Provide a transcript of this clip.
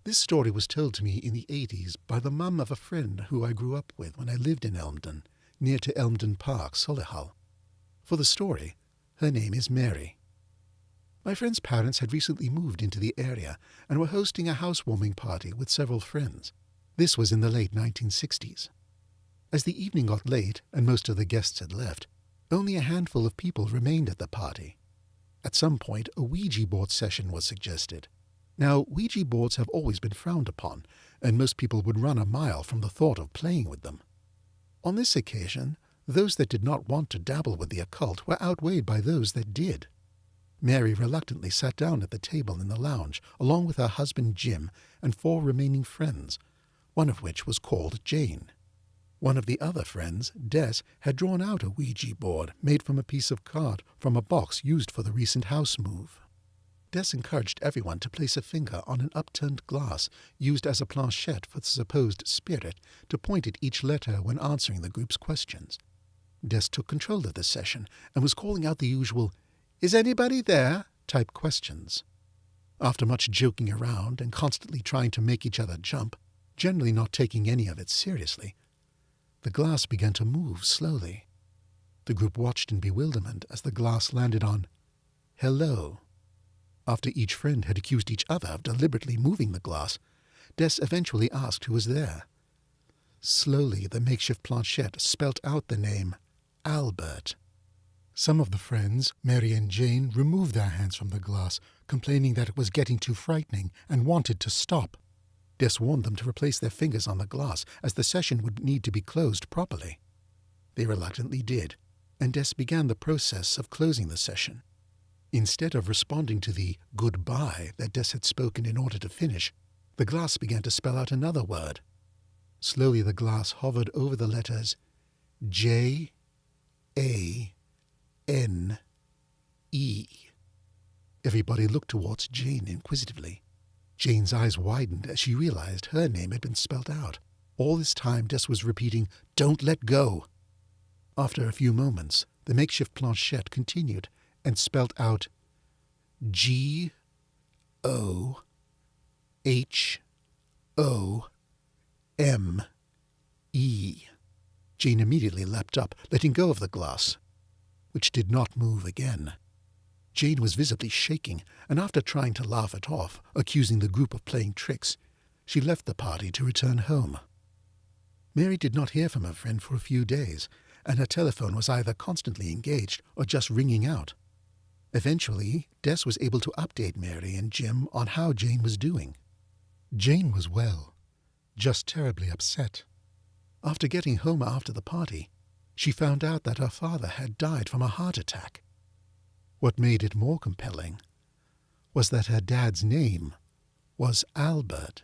This story was told to me in the 80s by the mum of a friend who I grew up with when I lived in Elmdon, near to Elmdon Park, Solihull. For the story, her name is Mary. My friend's parents had recently moved into the area and were hosting a housewarming party with several friends. This was in the late 1960s. As the evening got late and most of the guests had left, only a handful of people remained at the party. At some point, a Ouija board session was suggested. Now, Ouija boards have always been frowned upon, and most people would run a mile from the thought of playing with them. On this occasion, those that did not want to dabble with the occult were outweighed by those that did. Mary reluctantly sat down at the table in the lounge, along with her husband Jim and 4 remaining friends, one of which was called Jane. One of the other friends, Des, had drawn out a Ouija board made from a piece of card from a box used for the recent house move. Des encouraged everyone to place a finger on an upturned glass used as a planchette for the supposed spirit to point at each letter when answering the group's questions. Des took control of the session and was calling out the usual "Is anybody there?" type questions. After much joking around and constantly trying to make each other jump, generally not taking any of it seriously, the glass began to move slowly. The group watched in bewilderment as the glass landed on "Hello." After each friend had accused each other of deliberately moving the glass, Des eventually asked who was there. Slowly, the makeshift planchette spelt out the name Albert. Some of the friends, Mary and Jane, removed their hands from the glass, complaining that it was getting too frightening and wanted to stop. Des warned them to replace their fingers on the glass, as the session would need to be closed properly. They reluctantly did, and Des began the process of closing the session. Instead of responding to the goodbye that Des had spoken in order to finish, the glass began to spell out another word. Slowly the glass hovered over the letters J-A-N-E. Everybody looked towards Jane inquisitively. Jane's eyes widened as she realized her name had been spelled out. All this time Des was repeating, "Don't let go." After a few moments, the makeshift planchette continued and spelled out G-O-H-O-M-E. Jane immediately leapt up, letting go of the glass, which did not move again. Jane was visibly shaking, and after trying to laugh it off, accusing the group of playing tricks, she left the party to return home. Mary did not hear from her friend for a few days, and her telephone was either constantly engaged or just ringing out. Eventually, Des was able to update Mary and Jim on how Jane was doing. Jane was well, just terribly upset. After getting home after the party, she found out that her father had died from a heart attack. What made it more compelling was that her dad's name was Albert.